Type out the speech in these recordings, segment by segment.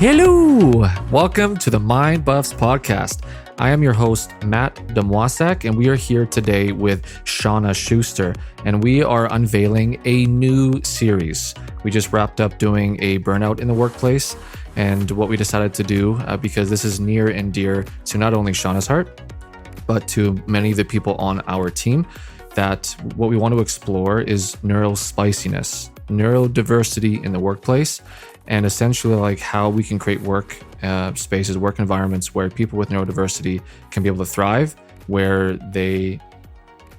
Hello! Welcome to the Mindbuffs podcast. I am your host, Matt Demwasak, and we are here today with Shauna Schuster, and we are unveiling a new series. We just wrapped up doing a burnout in the workplace, and what we decided to do, because this is near and dear to not only Shauna's heart, but to many of the people on our team, that what we want to explore is neurospiciness, neurodiversity in the workplace, and essentially like how we can create work spaces, work environments where people with neurodiversity can be able to thrive, where they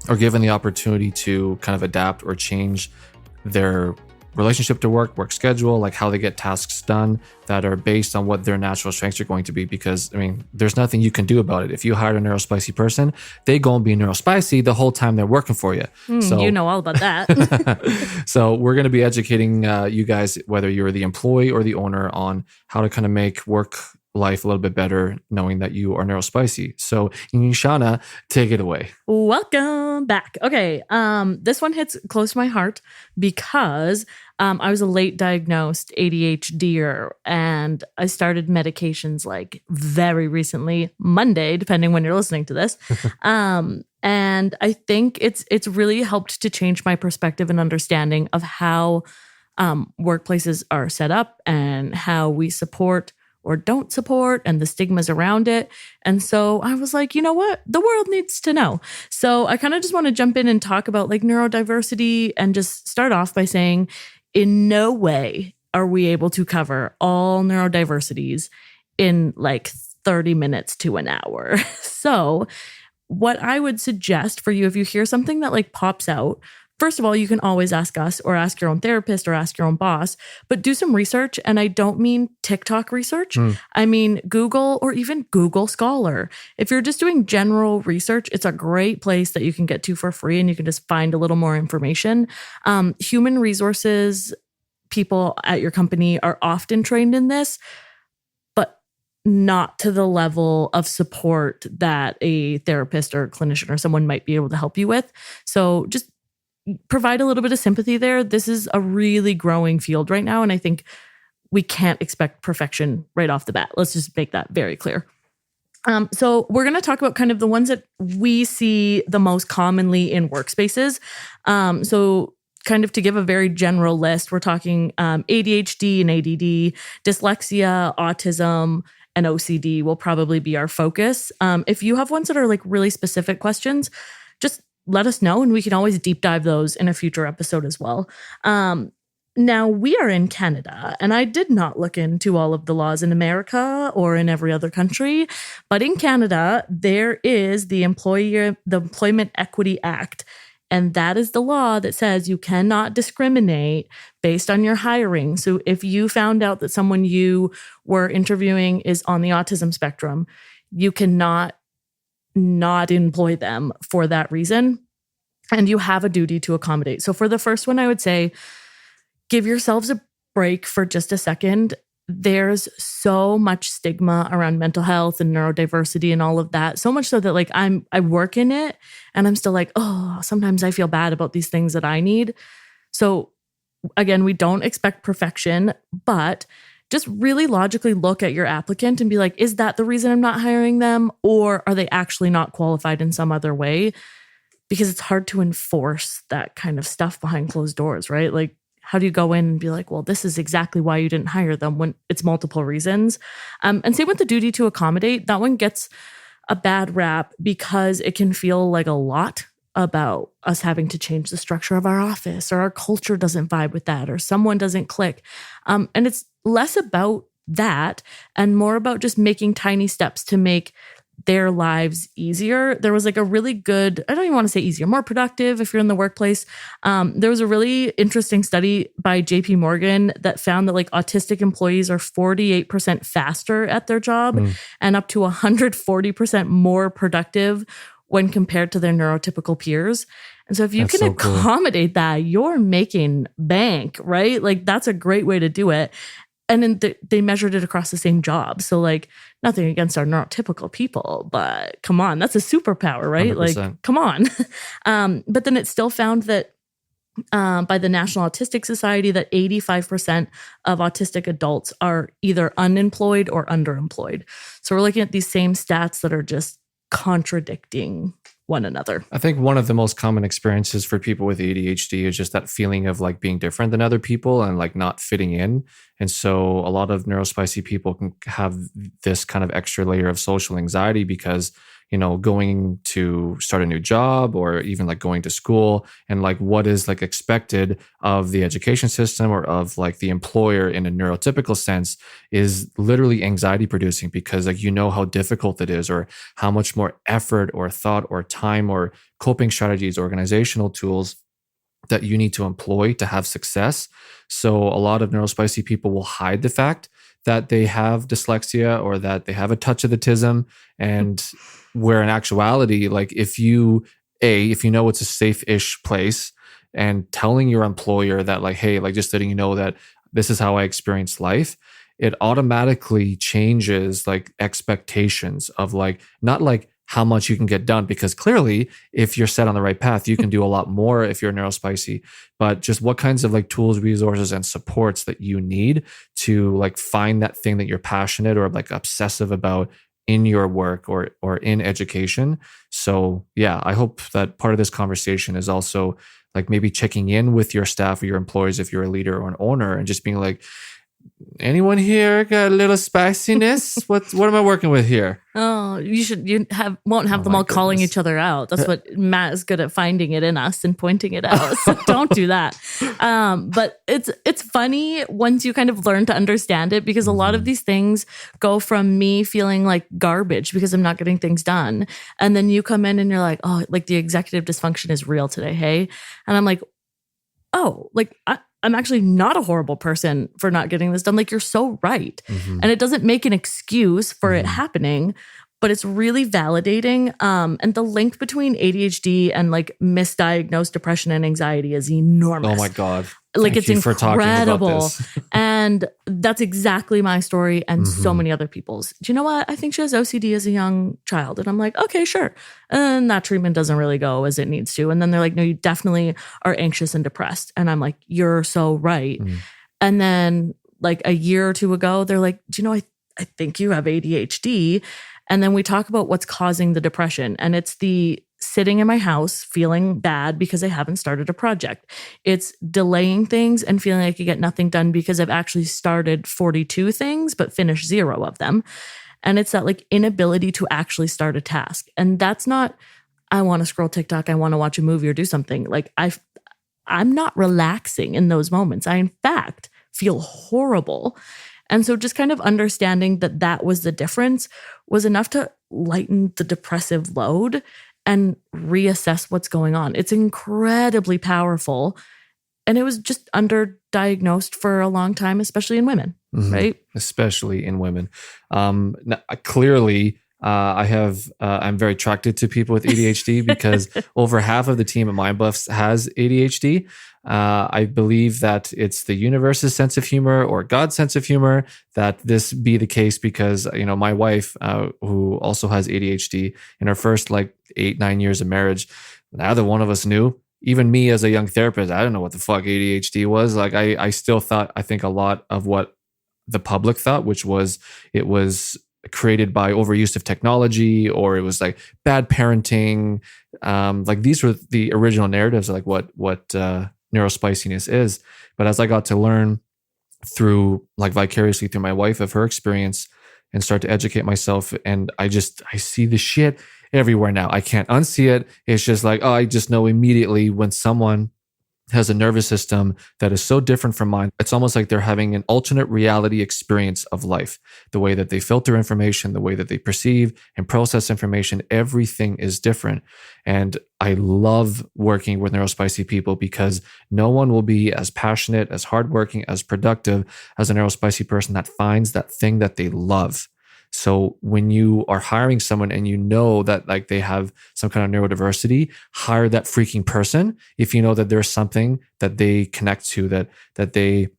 are given the opportunity to kind of adapt or change their relationship to work schedule, like how they get tasks done that are based on what their natural strengths are going to be. Because, I mean, there's nothing you can do about it. If you hire a neurospicy person, they going to be neurospicy the whole time they're working for you. So you know all about that. So we're going to be educating you guys, whether you're the employee or the owner, on how to kind of make work life a little bit better, knowing that you are neurospicy. So Shauna, take it away. Welcome back. Okay. This one hits close to my heart because I was a late diagnosed ADHDer and I started medications like very recently, Monday, depending when you're listening to this. And I think it's really helped to change my perspective and understanding of how workplaces are set up and how we support or don't support and the stigmas around it. And so I was like, you know what? The world needs to know. So I kind of just want to jump in and talk about like neurodiversity and just start off by saying, in no way are we able to cover all neurodiversities in like 30 minutes to an hour. So what I would suggest for you, if you hear something that like pops out, first of all, you can always ask us or ask your own therapist or ask your own boss, but do some research. And I don't mean TikTok research. I mean Google or even Google Scholar. If you're just doing general research, it's a great place that you can get to for free and you can just find a little more information. Human resources people at your company are often trained in this, but not to the level of support that a therapist or a clinician or someone might be able to help you with. So just provide a little bit of sympathy there. This is a really growing field right now. And I think we can't expect perfection right off the bat. Let's just make that very clear. So we're going to talk about kind of the ones that we see the most commonly in workspaces. So kind of to give a very general list, we're talking ADHD and ADD, dyslexia, autism, and OCD will probably be our focus. If you have ones that are like really specific questions, just let us know and we can always deep dive those in a future episode as well. Now, we are in Canada, and I did not look into all of the laws in America or in every other country, but in Canada, there is the Employment Equity Act, and that is the law that says you cannot discriminate based on your hiring. So if you found out that someone you were interviewing is on the autism spectrum, you cannot not employ them for that reason. And you have a duty to accommodate. So for the first one, I would say, give yourselves a break for just a second. There's so much stigma around mental health and neurodiversity and all of that. So much so that like I work in it and I'm still like, oh, sometimes I feel bad about these things that I need. So again, we don't expect perfection, but just really logically look at your applicant and be like, is that the reason I'm not hiring them? Or are they actually not qualified in some other way? Because it's hard to enforce that kind of stuff behind closed doors, right? Like, how do you go in and be like, well, this is exactly why you didn't hire them when it's multiple reasons? And same with the duty to accommodate. That one gets a bad rap because it can feel like a lot about us having to change the structure of our office, or our culture doesn't vibe with that, or someone doesn't click. And it's less about that and more about just making tiny steps to make their lives easier. There was like a really good, I don't even want to say easier, more productive if you're in the workplace. There was a really interesting study by JP Morgan that found that like autistic employees are 48% faster at their job and up to 140% more productive when compared to their neurotypical peers. And so if you can accommodate that, you're making bank, right? Like that's a great way to do it. And then they measured it across the same job. So like nothing against our neurotypical people, but come on, that's a superpower, right? 100%. Like, come on. But then it still found that by the National Autistic Society that 85% of autistic adults are either unemployed or underemployed. So we're looking at these same stats that are just contradicting one another. I think one of the most common experiences for people with ADHD is just that feeling of like being different than other people and like not fitting in. And so a lot of neurospicy people can have this kind of extra layer of social anxiety because, you know, going to start a new job or even like going to school and like what is like expected of the education system or of like the employer in a neurotypical sense is literally anxiety producing because like you know how difficult it is or how much more effort or thought or time or coping strategies, organizational tools that you need to employ to have success. So a lot of neurospicy people will hide the fact that they have dyslexia or that they have a touch of autism, and where in actuality, like if you know it's a safe-ish place and telling your employer that like, hey, like just letting you know that this is how I experience life, it automatically changes like expectations of like, not like how much you can get done, because clearly if you're set on the right path, you can do a lot more if you're neurospicy, but just what kinds of like tools, resources, and supports that you need to like find that thing that you're passionate or like obsessive about in your work or in education. So yeah, I hope that part of this conversation is also like maybe checking in with your staff or your employees if you're a leader or an owner and just being like, anyone here got a little spiciness? What am I working with here? Oh, won't have them all calling each other out. That's what Matt is good at, finding it in us and pointing it out. So don't do that. But it's funny once you kind of learn to understand it, because a lot of these things go from me feeling like garbage because I'm not getting things done. And then you come in and you're like, oh, like the executive dysfunction is real today. Hey. And I'm like, oh, like I'm actually not a horrible person for not getting this done. Like, you're so right. And it doesn't make an excuse for it happening, but it's really validating. And the link between ADHD and like misdiagnosed depression and anxiety is enormous. Oh my God. Like, Thank it's you for talking about incredible. this. And that's exactly my story and so many other people's. Do you know what? I think she has OCD as a young child. And I'm like, okay, sure. And that treatment doesn't really go as it needs to. And then they're like, no, you definitely are anxious and depressed. And I'm like, you're so right. And then like a year or two ago, they're like, do you know, I think you have ADHD. And then we talk about what's causing the depression. And it's the sitting in my house feeling bad because I haven't started a project. It's delaying things and feeling like I get nothing done because I've actually started 42 things but finished 0 of them. And it's that like inability to actually start a task. And that's not, I want to scroll TikTok, I want to watch a movie or do something. Like I'm not relaxing in those moments. I, in fact, feel horrible. And so just kind of understanding that was the difference was enough to lighten the depressive load and reassess what's going on. It's incredibly powerful. And it was just underdiagnosed for a long time, especially in women, right? Especially in women. Clearly, I'm very attracted to people with ADHD because over half of the team at Mindbuffs has ADHD. I believe that it's the universe's sense of humor or God's sense of humor that this be the case, because, you know, my wife, who also has ADHD, in her first like 8-9 years of marriage, neither one of us knew. Even me as a young therapist, I don't know what the fuck ADHD was. Like I still thought, I think a lot of what the public thought, which was it was created by overuse of technology, or it was like bad parenting. Like these were the original narratives of like what neurospiciness is. But as I got to learn through like vicariously through my wife of her experience and start to educate myself, and I see the shit everywhere now. I can't unsee it. It's just like, oh, I just know immediately when someone has a nervous system that is so different from mine. It's almost like they're having an alternate reality experience of life. The way that they filter information, the way that they perceive and process information, everything is different. And I love working with neurospicy people because no one will be as passionate, as hardworking, as productive as a neurospicy person that finds that thing that they love. So when you are hiring someone and you know that like they have some kind of neurodiversity, hire that freaking person. If you know that there's something that they connect to, that they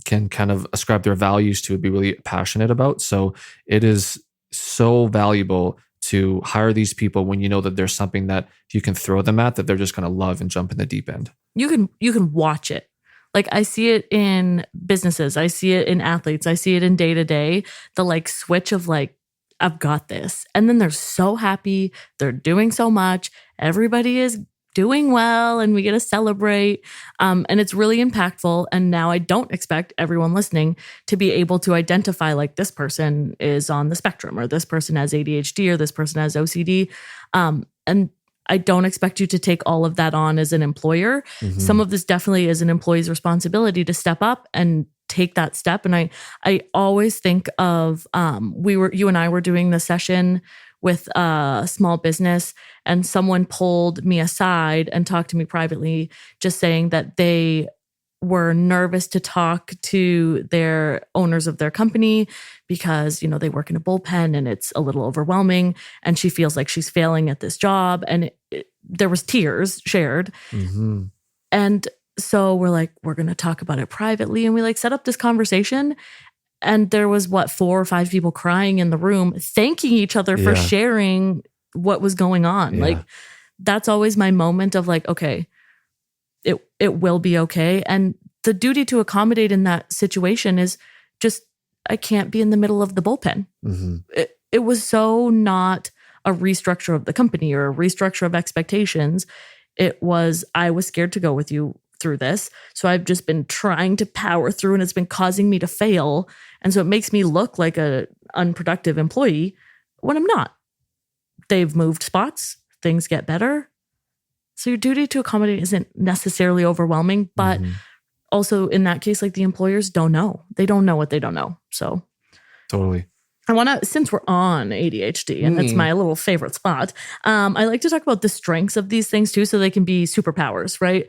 can kind of ascribe their values to, be really passionate about. So it is so valuable to hire these people when you know that there's something that you can throw them at that they're just going to love and jump in the deep end? You can watch it. Like I see it in businesses. I see it in athletes. I see it in day to day. The like switch of like, I've got this. And then they're so happy. They're doing so much. Everybody is doing well and we get to celebrate. And it's really impactful. And now I don't expect everyone listening to be able to identify like this person is on the spectrum or this person has ADHD or this person has OCD. And I don't expect you to take all of that on as an employer. Mm-hmm. Some of this definitely is an employee's responsibility to step up and take that step. And I always think of, you and I were doing the session with a small business and someone pulled me aside and talked to me privately, just saying that they were nervous to talk to their owners of their company because, you know, they work in a bullpen and it's a little overwhelming and she feels like she's failing at this job. And there was tears shared. Mm-hmm. And so we're like, we're going to talk about it privately. And we like set up this conversation. And there was 4 or 5 people crying in the room, thanking each other for sharing what was going on. Yeah. Like, that's always my moment of like, okay, it will be okay. And the duty to accommodate in that situation is just, I can't be in the middle of the bullpen. Mm-hmm. It was so not a restructure of the company or a restructure of expectations. It was, I was scared to go with you through this. So I've just been trying to power through and it's been causing me to fail. And so it makes me look like a unproductive employee when I'm not. They've moved spots, things get better. So your duty to accommodate isn't necessarily overwhelming, but also in that case, like the employers don't know. They don't know what they don't know. So totally. I want to, since we're on ADHD and that's my little favorite spot, I like to talk about the strengths of these things too, so they can be superpowers, right?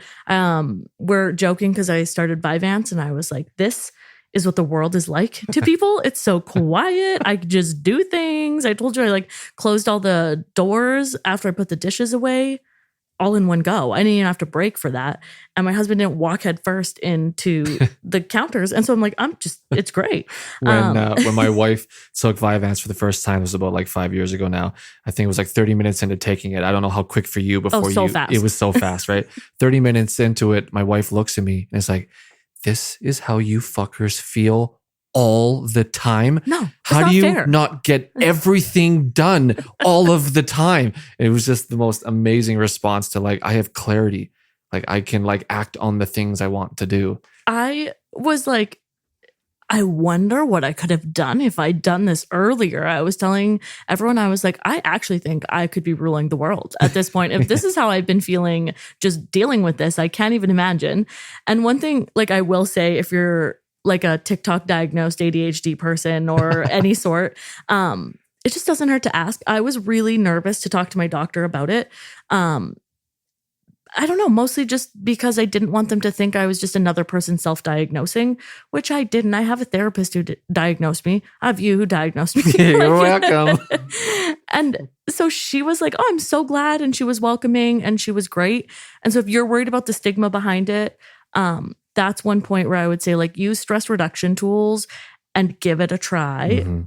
We're joking because I started Vyvanse and I was like, this is what the world is like to people. It's so quiet. I just do things. I told you I like closed all the doors after I put the dishes away all in one go. I didn't even have to break for that. And my husband didn't walk head first into the counters. And so I'm like, it's great. When my wife took Vyvanse for the first time, it was about like 5 years ago now. I think it was like 30 minutes into taking it. I don't know how quick for you before fast. It was so fast, right? 30 minutes into it, my wife looks at me and it's like, this is how you fuckers feel all the time? No, how do you fair. not get everything done all of the time? It was just the most amazing response to like, I have clarity. Like I can like act on the things I want to do. I was like, I wonder what I could have done if I'd done this earlier. I was telling everyone, I was like, I actually think I could be ruling the world at this point. If this is how I've been feeling just dealing with this, I can't even imagine. And one thing, like I will say, if you're like a TikTok diagnosed ADHD person or any sort, it just doesn't hurt to ask. I was really nervous to talk to my doctor about it. I don't know, mostly just because I didn't want them to think I was just another person self-diagnosing, which I didn't. I have a therapist who diagnosed me. I have you who diagnosed me. You're welcome. And so she was like, oh, I'm so glad. And she was welcoming and she was great. And so if you're worried about the stigma behind it, that's one point where I would say like use stress reduction tools and give it a try.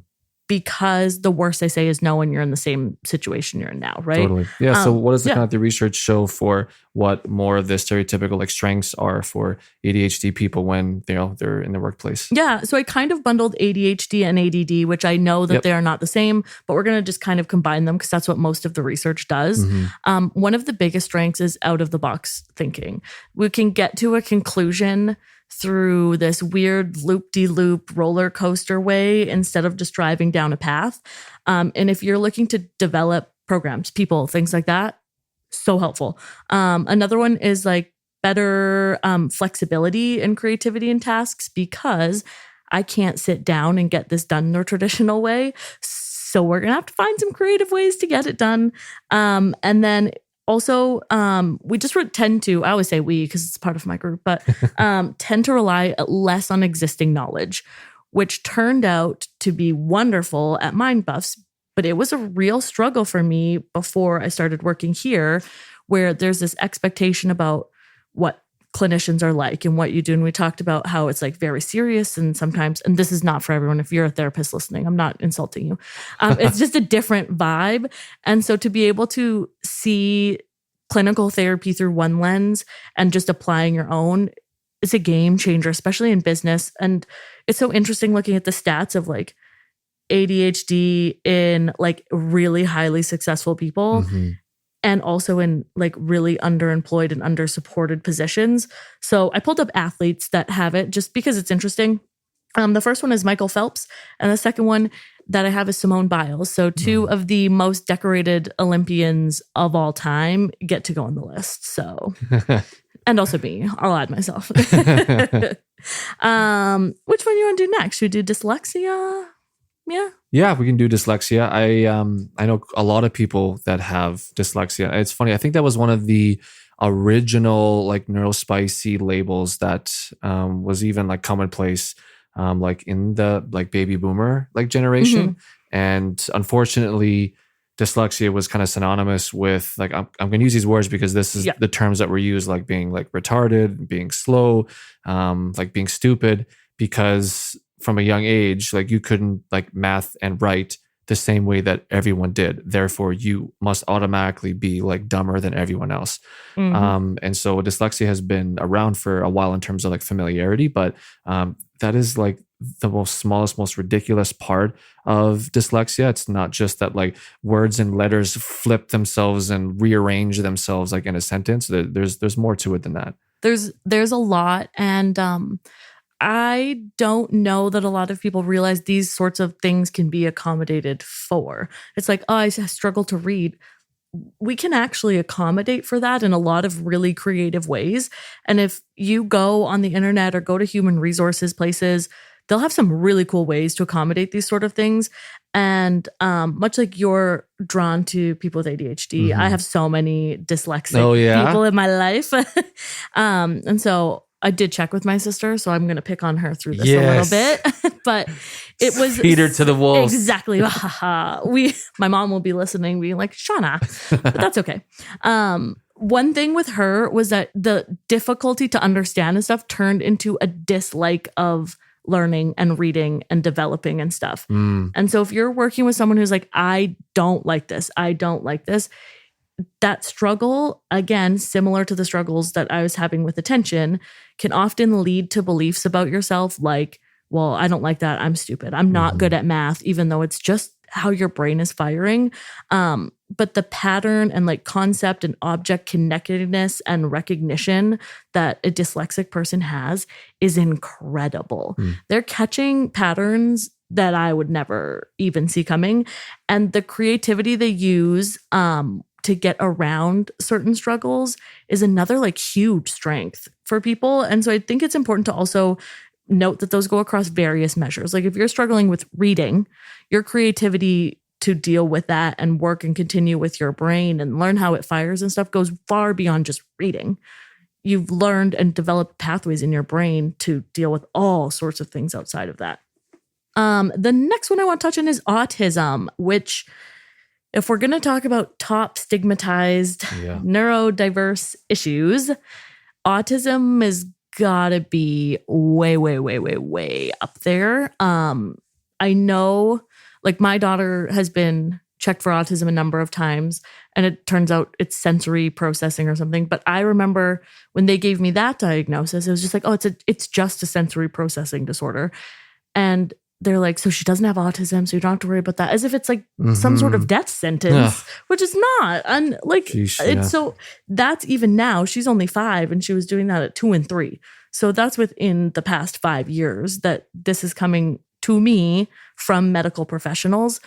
Because the worst they say is no when you're in the same situation you're in now, right? Totally. Yeah. So what does the kind of the research show for what more of the stereotypical like strengths are for ADHD people when they're in the workplace? Yeah. So I kind of bundled ADHD and ADD, which I know that they are not the same, but we're going to just kind of combine them because that's what most of the research does. One of the biggest strengths is out of the box thinking. We can get to a conclusion through this weird loop-de-loop roller coaster way instead of just driving down a path. And if you're looking to develop programs, people, things like that, so helpful. Another one is like better flexibility and creativity in tasks because I can't sit down and get this done the traditional way. So we're going to have to find some creative ways to get it done. And then also, we just tend to, I always say we because it's part of my group, but tend to rely less on existing knowledge, which turned out to be wonderful at Mindbuffs. But it was a real struggle for me before I started working here, where there's this expectation about what clinicians are like and what you do. And we talked about how it's like very serious and sometimes, and this is not for everyone. If you're a therapist listening, I'm not insulting you. It's just a different vibe. And so to be able to see clinical therapy through one lens and just applying your own, it's a game changer, especially in business. And it's so interesting looking at the stats of like ADHD in like really highly successful people. And also in like really underemployed and undersupported positions. So I pulled up athletes that have it just because it's interesting. The first one is Michael Phelps, and the second one that I have is Simone Biles. So two of the most decorated Olympians of all time get to go on the list. So, and also me, I'll add myself. Which one do you want to do next? Should we do dyslexia? Yeah, we can do dyslexia. I know a lot of people that have dyslexia. It's funny. I think that was one of the original like neurospicy labels that was even like commonplace like in the like baby boomer like generation. And unfortunately, dyslexia was kind of synonymous with like I'm going to use these words because this is the terms that were used, like being like retarded, being slow, like being stupid, because from a young age, like you couldn't like math and write the same way that everyone did. Therefore, you must automatically be like dumber than everyone else. And so dyslexia has been around for a while in terms of like familiarity, but that is like the most smallest, most ridiculous part of dyslexia. It's not just that like words and letters flip themselves and rearrange themselves like in a sentence. There's more to it than that. There's a lot. And I don't know that a lot of people realize these sorts of things can be accommodated for. It's like, oh, I struggle to read. We can actually accommodate for that in a lot of really creative ways. And if you go on the internet or go to human resources places, they'll have some really cool ways to accommodate these sort of things. And much like you're drawn to people with ADHD, I have so many dyslexic people in my life. And so I did check with my sister, so I'm going to pick on her through this a little bit. But it was feed her to the wolves. Exactly. My mom will be listening, being like, Shauna, but that's okay. One thing with her was that the difficulty to understand and stuff turned into a dislike of learning and reading and developing and stuff. And so if you're working with someone who's like, I don't like this, that struggle, again, similar to the struggles that I was having with attention, can often lead to beliefs about yourself like, well, I don't like that. I'm stupid. I'm not good at math, even though it's just how your brain is firing. But the pattern and like concept and object connectedness and recognition that a dyslexic person has is incredible. They're catching patterns that I would never even see coming. And the creativity they use to get around certain struggles is another like huge strength for people. And so I think it's important to also note that those go across various measures. Like if you're struggling with reading, your creativity to deal with that and work and continue with your brain and learn how it fires and stuff goes far beyond just reading. You've learned and developed pathways in your brain to deal with all sorts of things outside of that. The next one I want to touch on is autism, which, if we're going to talk about top stigmatized neurodiverse issues, autism is gotta be way, way, way, way, way up there. I know, like, my daughter has been checked for autism a number of times, and it turns out it's sensory processing or something. But I remember when they gave me that diagnosis, it was just like, oh, it's just a sensory processing disorder. And they're like, so she doesn't have autism, so you don't have to worry about that. As if it's like some sort of death sentence, which is not. And like, so that's even now, she's only 5 and she was doing that at 2 and 3. So that's within the past 5 years that this is coming to me from medical professionals.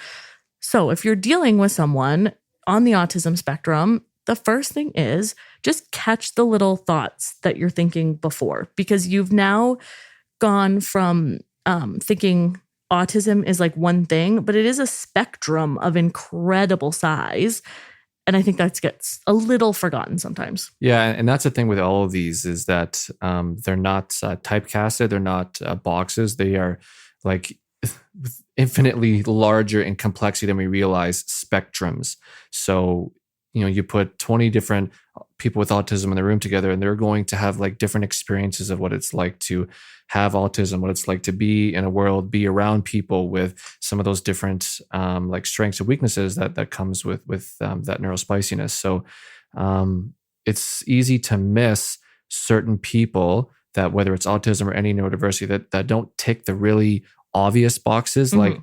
So if you're dealing with someone on the autism spectrum, the first thing is just catch the little thoughts that you're thinking before, because you've now gone from thinking autism is like one thing, but it is a spectrum of incredible size. And I think that gets a little forgotten sometimes. Yeah, and that's the thing with all of these is that they're not typecasted. They're not boxes. They are like infinitely larger in complexity than we realize spectrums. So, you know, you put 20 different people with autism in the room together, and they're going to have like different experiences of what it's like to have autism, what it's like to be in a world, be around people with some of those different like strengths and weaknesses that comes with that neurospiciness. So it's easy to miss certain people that, whether it's autism or any neurodiversity, that don't tick the really obvious boxes, like,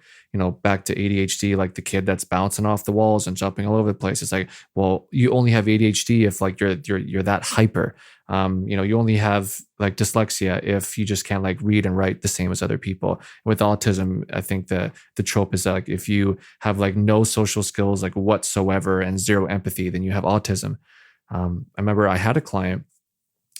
back to ADHD, like the kid that's bouncing off the walls and jumping all over the place. It's like, well, you only have ADHD if like you're that hyper. You only have like dyslexia if you just can't like read and write the same as other people. With autism, I think the trope is that like if you have like no social skills like whatsoever and zero empathy, then you have autism. I remember I had a client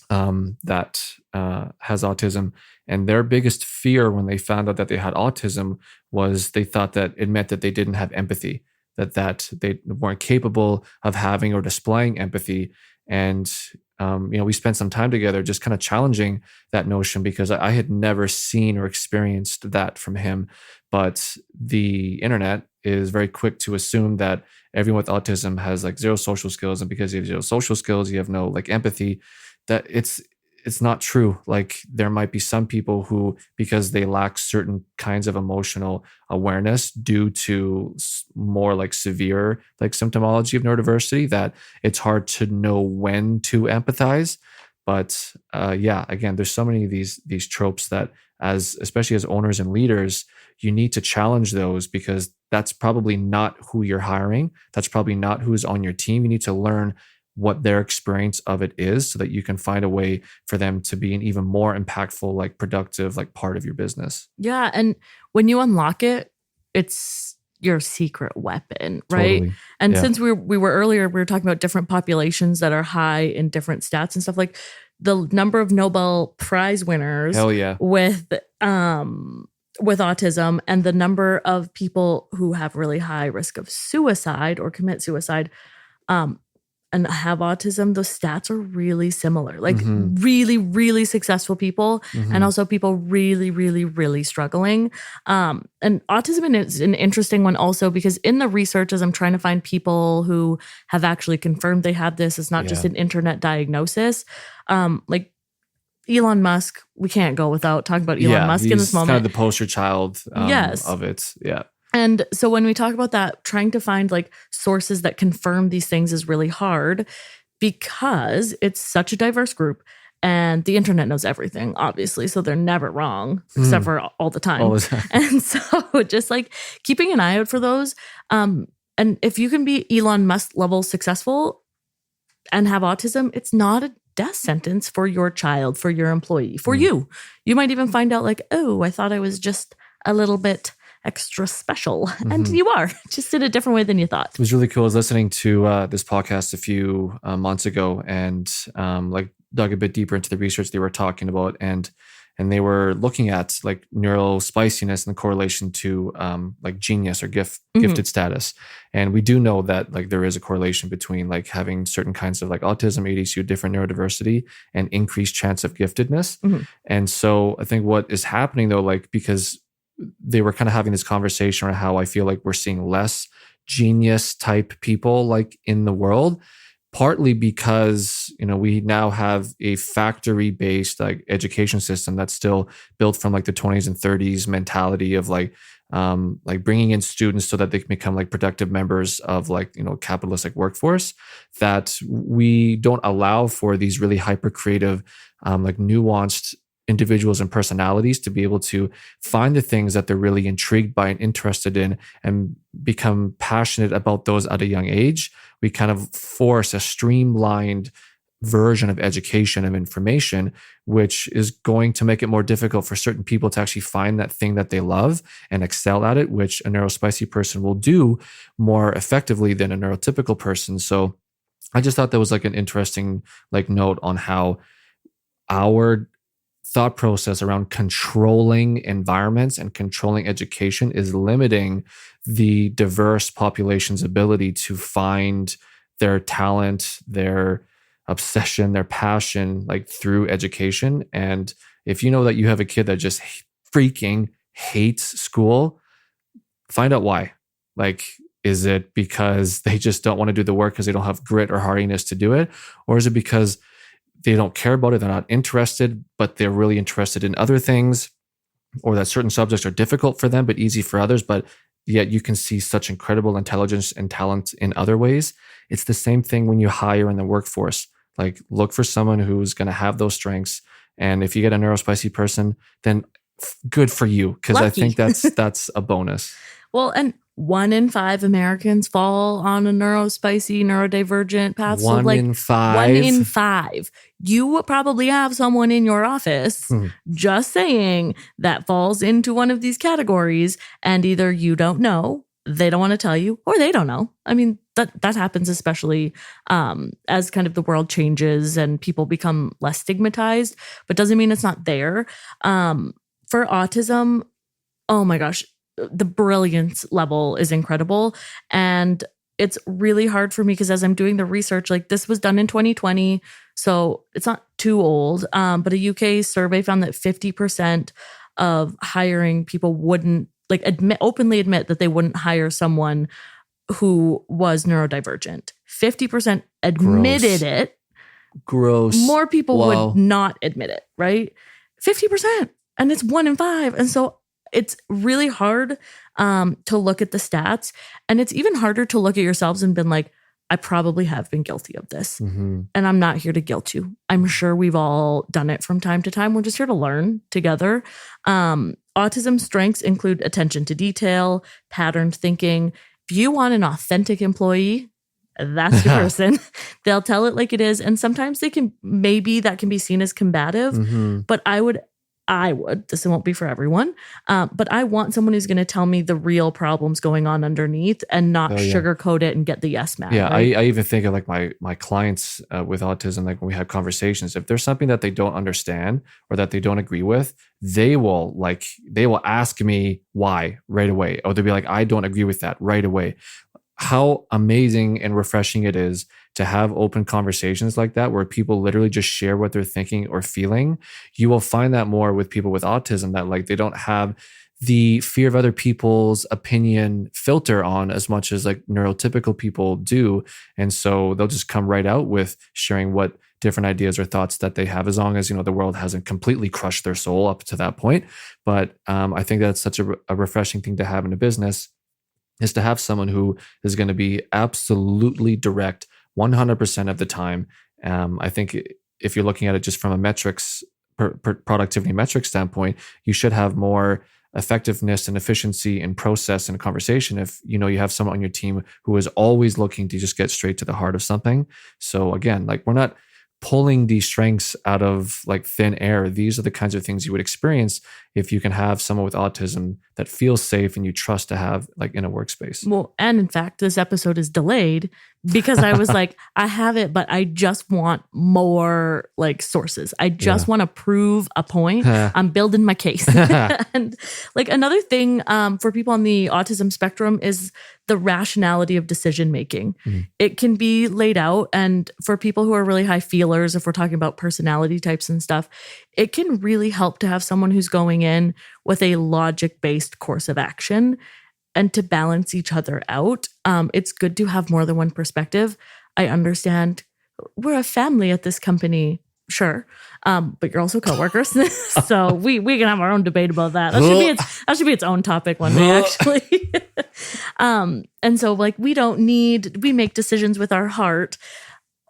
that has autism, and their biggest fear when they found out that they had autism was they thought that it meant that they didn't have empathy, that they weren't capable of having or displaying empathy. And we spent some time together just kind of challenging that notion, because I had never seen or experienced that from him. But the internet is very quick to assume that everyone with autism has like zero social skills, and because you have zero social skills, you have no like empathy. That it's not true. Like there might be some people who, because they lack certain kinds of emotional awareness due to more like severe like symptomology of neurodiversity, that it's hard to know when to empathize. But again, there's so many of these tropes that, especially as owners and leaders, you need to challenge those, because that's probably not who you're hiring. That's probably not who's on your team. You need to learn what their experience of it is, so that you can find a way for them to be an even more impactful, like productive, like part of your business. Yeah. And when you unlock it, it's your secret weapon, right? Totally. And since we were earlier, we were talking about different populations that are high in different stats and stuff, like the number of Nobel Prize winners Hell yeah. with autism, and the number of people who have really high risk of suicide or commit suicide, and have autism, those stats are really similar. Like really, really successful people, and also people really, really, really struggling. And autism is an interesting one also, because in the research, as I'm trying to find people who have actually confirmed they have this, it's not just an internet diagnosis. Like Elon Musk, we can't go without talking about Elon Musk in this moment. Kind of the poster child of it. Yeah. And so when we talk about that, trying to find like sources that confirm these things is really hard, because it's such a diverse group, and the internet knows everything, obviously. So they're never wrong, except for all the time. All the time. And so just like keeping an eye out for those. And if you can be Elon Musk level successful and have autism, it's not a death sentence for your child, for your employee, for you. You might even find out like, oh, I thought I was just a little bit extra special, and you are, just in a different way than you thought. It was really cool. I was listening to this podcast a few months ago, and like dug a bit deeper into the research they were talking about, and they were looking at like neurospiciness and the correlation to like genius or gifted status. And we do know that like there is a correlation between like having certain kinds of like autism, ADHD, different neurodiversity, and increased chance of giftedness. And so I think what is happening though, like, because they were kind of having this conversation around how I feel like we're seeing less genius type people like in the world, partly because, we now have a factory based like education system that's still built from like the 20s and 30s mentality of like bringing in students so that they can become like productive members of like, capitalistic workforce, that we don't allow for these really hyper creative, like nuanced individuals and personalities to be able to find the things that they're really intrigued by and interested in, and become passionate about those at a young age. We kind of force a streamlined version of education and information, which is going to make it more difficult for certain people to actually find that thing that they love and excel at it, which a neurospicy person will do more effectively than a neurotypical person. So I just thought that was like an interesting like note on how our thought process around controlling environments and controlling education is limiting the diverse population's ability to find their talent, their obsession, their passion, like through education. And if you know that you have a kid that just freaking hates school, find out why. Like, Is it because they just don't want to do the work because they don't have grit or hardiness to do it? Or is it because they don't care about it, they're not interested, but they're really interested in other things, or that certain subjects are difficult for them but easy for others, but yet you can see such incredible intelligence and talent in other ways? It's the same thing when you hire in the workforce. Like, look for someone who's going to have those strengths. And if you get a neurospicy person, then good for you, because I think that's a bonus. Well, and 1 in 5 Americans fall on a neurospicy, neurodivergent path. One in 5. 1 in 5. You would probably have someone in your office, just saying, that falls into one of these categories, and either you don't know, they don't want to tell you, or they don't know. I mean, that happens, especially as kind of the world changes and people become less stigmatized, but doesn't mean it's not there. For autism, oh my gosh, the brilliance level is incredible. And it's really hard for me because as I'm doing the research, like, this was done in 2020, so it's not too old. But a UK survey found that 50% of hiring people wouldn't openly admit that they wouldn't hire someone who was neurodivergent. 50% admitted it. Gross. More people would not admit it, right? 50%. And it's 1 in 5. And so it's really hard to look at the stats. And it's even harder to look at yourselves and been like, I probably have been guilty of this. And I'm not here to guilt you. I'm sure we've all done it from time to time. We're just here to learn together. Autism strengths include attention to detail, patterned thinking. If you want an authentic employee, that's your person. They'll tell it like it is. And sometimes that can be seen as combative, but I would, this won't be for everyone, but I want someone who's going to tell me the real problems going on underneath and not sugarcoat it and get the yes man. Yeah, right? I even think of like my clients with autism, like when we have conversations, if there's something that they don't understand or that they don't agree with, they will ask me why right away. Or they'll be like, I don't agree with that right away. How amazing and refreshing it is to have open conversations like that, where people literally just share what they're thinking or feeling. You will find that more with people with autism, that like they don't have the fear of other people's opinion filter on as much as like neurotypical people do. And so they'll just come right out with sharing what different ideas or thoughts that they have, as long as, the world hasn't completely crushed their soul up to that point. But I think that's such a refreshing thing to have in a business, is to have someone who is going to be absolutely direct 100% of the time. I think if you're looking at it just from a metrics, productivity metric standpoint, you should have more effectiveness and efficiency in process and conversation if you have someone on your team who is always looking to just get straight to the heart of something. So again, like, we're not pulling these strengths out of like thin air. These are the kinds of things you would experience if you can have someone with autism that feels safe and you trust to have like in a workspace. Well, and in fact, this episode is delayed because I was like, I have it, but I just want more like sources. I just want to prove a point. I'm building my case. And like another thing for people on the autism spectrum is the rationality of decision making. It can be laid out. And for people who are really high feelers, if we're talking about personality types and stuff, it can really help to have someone who's going in with a logic-based course of action and to balance each other out. It's good to have more than one perspective. I understand we're a family at this company, sure, but you're also coworkers, so we can have our own debate about that. That should be its own topic one day, actually. And so like we make decisions with our heart,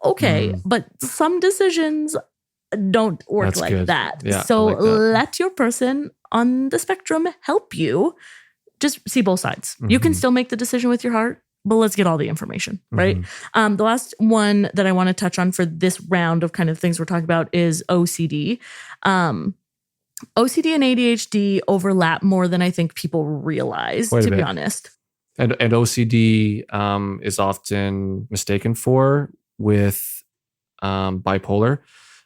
okay, but some decisions don't work like that. Yeah, so like that. Let your person on the spectrum help you. Just see both sides. You can still make the decision with your heart, but let's get all the information, right? The last one that I want to touch on for this round of kind of things we're talking about is OCD. OCD and ADHD overlap more than I think people realize, to be honest. And OCD is often mistaken with bipolar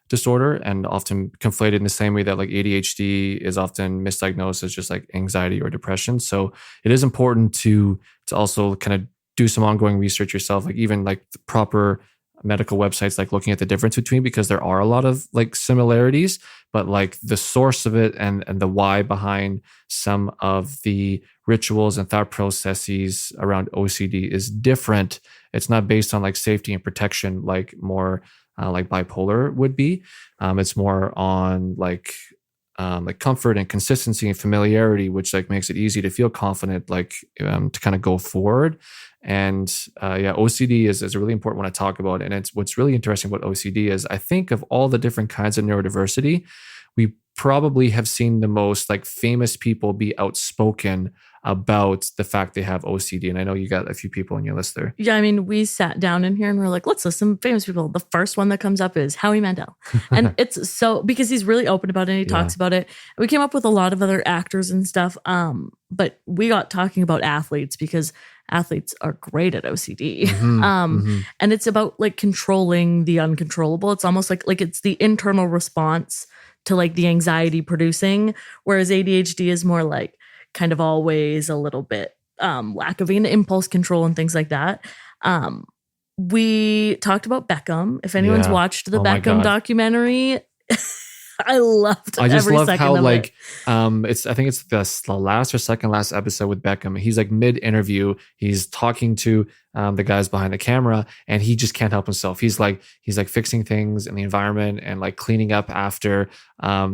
disorder, and often conflated in the same way that like ADHD is often misdiagnosed as just like anxiety or depression. So it is important to also kind of do some ongoing research yourself, like even like the proper medical websites, like looking at the difference between, because there are a lot of like similarities, but like the source of it and the why behind some of the rituals and thought processes around OCD is different. It's not based on like safety and protection, like more like bipolar would be. It's more on like comfort and consistency and familiarity, which like makes it easy to feel confident, like to kind of go forward. And OCD is a really important one to talk about. And it's what's really interesting about OCD is I think of all the different kinds of neurodiversity, we probably have seen the most like famous people be outspoken about the fact they have OCD. And I know you got a few people on your list there. Yeah, I mean, we sat down in here and we're like, let's list some famous people. The first one that comes up is Howie Mandel. And it's so, because he's really open about it and he talks about it. We came up with a lot of other actors and stuff. But we got talking about athletes because athletes are great at OCD. And it's about like controlling the uncontrollable. It's almost like it's the internal response to like the anxiety producing, whereas ADHD is more like kind of always a little bit lack of impulse control and things like that. We talked about Beckham. If anyone's watched the Beckham documentary, I loved I just every love second how of like it. I think it's the last or second last episode with Beckham. He's like mid interview, he's talking to the guys behind the camera, and he just can't help himself. He's like fixing things in the environment and like cleaning up after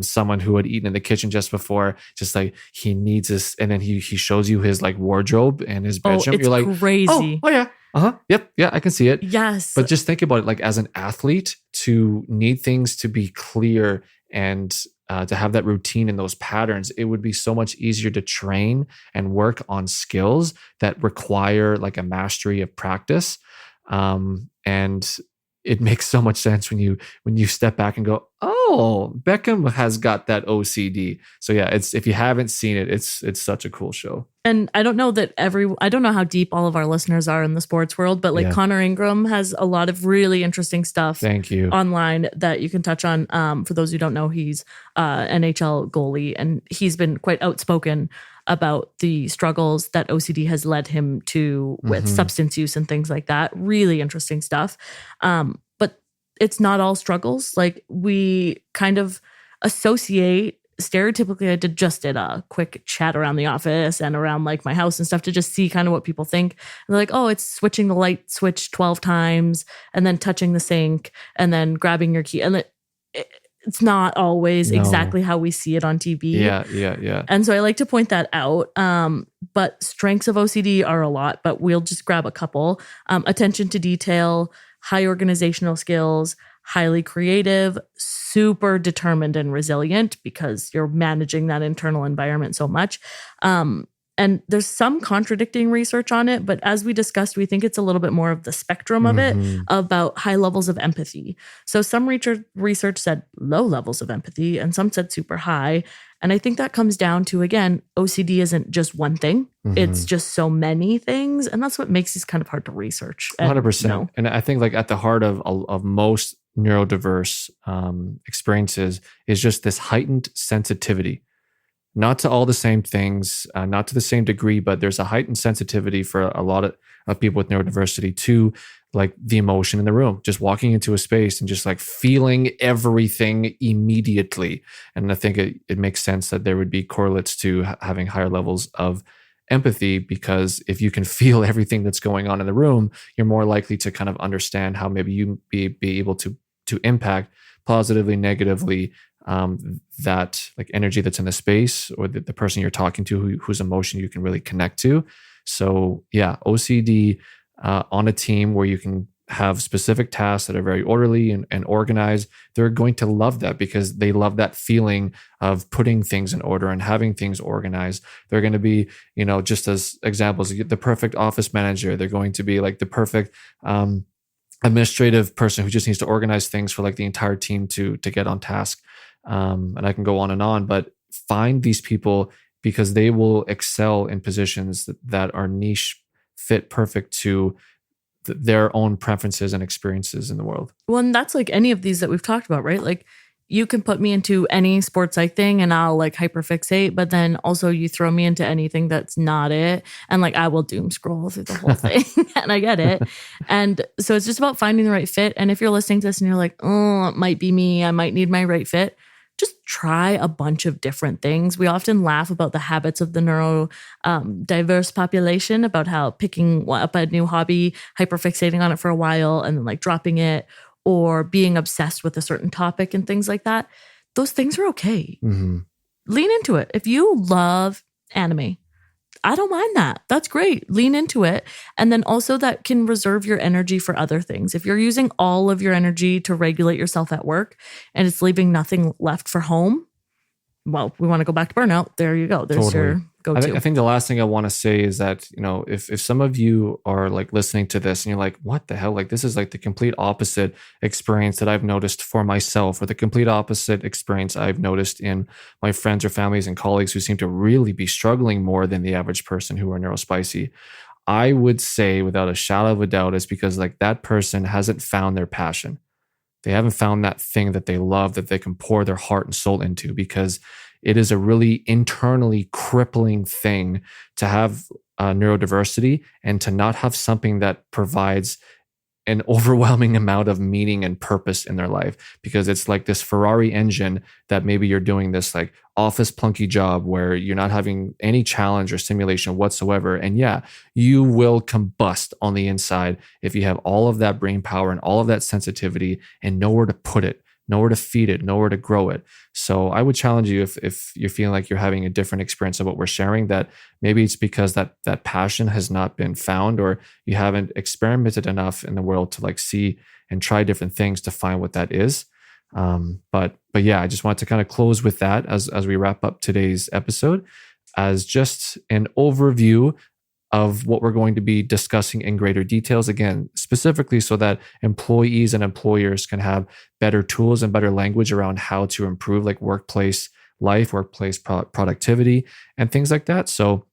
someone who had eaten in the kitchen just before. Just like he needs this, and then he shows you his like wardrobe and his bedroom. It's You're like crazy. Oh yeah. Yep. Yeah, I can see it. Yes. But just think about it, like as an athlete, to need things to be clear and to have that routine and those patterns, it would be so much easier to train and work on skills that require like a mastery of practice. And it makes so much sense when you step back and go, oh, Beckham has got that OCD. So yeah, if you haven't seen it, it's such a cool show. And I don't know I don't know how deep all of our listeners are in the sports world, but like Connor Ingram has a lot of really interesting stuff. Thank you. Online that you can touch on. For those who don't know, he's NHL goalie, and he's been quite outspoken about the struggles that OCD has led him to with substance use and things like that. Really interesting stuff. But it's not all struggles. Like we kind of associate stereotypically, I did a quick chat around the office and around like my house and stuff to just see kind of what people think. And they're like, oh, it's switching the light switch 12 times and then touching the sink and then grabbing your key. And it's not always exactly how we see it on TV. Yeah. And so I like to point that out. But strengths of OCD are a lot, but we'll just grab a couple. Attention to detail, high organizational skills, highly creative, super determined and resilient because you're managing that internal environment so much. And there's some contradicting research on it, but as we discussed, we think it's a little bit more of the spectrum of it, about high levels of empathy. So some research said low levels of empathy and some said super high. And I think that comes down to, again, OCD isn't just one thing. It's just so many things. And that's what makes this kind of hard to research. 100%. And I think like at the heart of most neurodiverse experiences is just this heightened sensitivity. Not to all the same things, not to the same degree, but there's a heightened sensitivity for a lot of people with neurodiversity to like the emotion in the room, just walking into a space and just like feeling everything immediately. And I think it makes sense that there would be correlates to having higher levels of empathy, because if you can feel everything that's going on in the room, you're more likely to kind of understand how maybe you be able to impact positively, negatively, that like energy that's in the space or the person you're talking to whose emotion you can really connect to. So yeah, OCD on a team where you can have specific tasks that are very orderly and organized, they're going to love that because they love that feeling of putting things in order and having things organized. They're going to be, just as examples, the perfect office manager. They're going to be like the perfect administrative person who just needs to organize things for like the entire team to get on task. And I can go on, but find these people because they will excel in positions that are niche, fit perfect to their own preferences and experiences in the world. Well, and that's like any of these that we've talked about, right? Like you can put me into any sports psych thing and I'll like hyperfixate, but then also you throw me into anything that's not it. And like I will doom scroll through the whole thing and I get it. And so it's just about finding the right fit. And if you're listening to this and you're like, oh, it might be me, I might need my right fit, just try a bunch of different things. We often laugh about the habits of the neurodiverse population, about how picking up a new hobby, hyperfixating on it for a while and then like dropping it, or being obsessed with a certain topic and things like that. Those things are okay. Mm-hmm. Lean into it. If you love anime, I don't mind that. That's great. Lean into it. And then also that can reserve your energy for other things. If you're using all of your energy to regulate yourself at work and it's leaving nothing left for home, well, we want to go back to burnout. There you go. There's your go-to. I think the last thing I want to say is that, if some of you are like listening to this and you're like, what the hell? Like, this is like the complete opposite experience that I've noticed for myself, or the complete opposite experience I've noticed in my friends or families and colleagues who seem to really be struggling more than the average person who are neurospicy. I would say without a shadow of a doubt, it's because like that person hasn't found their passion. They haven't found that thing that they love, that they can pour their heart and soul into, because it is a really internally crippling thing to have neurodiversity and to not have something that provides an overwhelming amount of meaning and purpose in their life, because it's like this Ferrari engine that maybe you're doing this like office plunky job where you're not having any challenge or stimulation whatsoever. And yeah, you will combust on the inside if you have all of that brain power and all of that sensitivity and nowhere to put it, nowhere to feed it, nowhere to grow it. So I would challenge you, if you're feeling like you're having a different experience of what we're sharing, that maybe it's because that passion has not been found, or you haven't experimented enough in the world to like see and try different things to find what that is. But yeah, I just want to kind of close with that as we wrap up today's episode, as just an overview of what we're going to be discussing in greater details, again, specifically so that employees and employers can have better tools and better language around how to improve like workplace life, workplace productivity, and things like that. So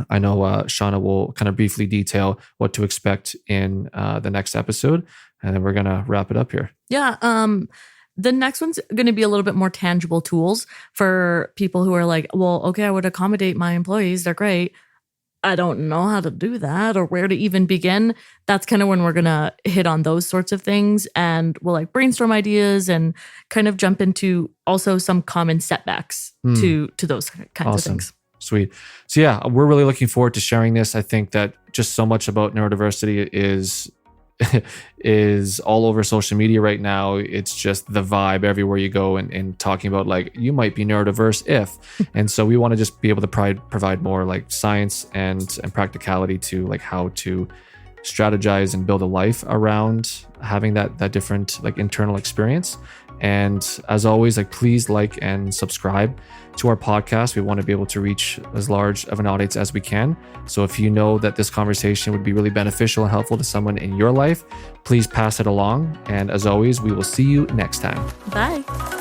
I know Shauna will kind of briefly detail what to expect in the next episode, and then we're going to wrap it up here. Yeah. The next one's going to be a little bit more tangible tools for people who are like, well, okay, I would accommodate my employees. They're great. I don't know how to do that or where to even begin. That's kind of when we're going to hit on those sorts of things, and we'll like brainstorm ideas and kind of jump into also some common setbacks to those kinds of things. Sweet. So yeah, we're really looking forward to sharing this. I think that just so much about neurodiversity is all over social media right now. It's just the vibe everywhere you go, and talking about like, you might be neurodiverse if. And so we want to just be able to provide more like science and practicality to like how to strategize and build a life around having that different like internal experience. And as always, like, please like and subscribe to our podcast. We want to be able to reach as large of an audience as we can. So if you know that this conversation would be really beneficial and helpful to someone in your life, please pass it along. And as always, we will see you next time. Bye.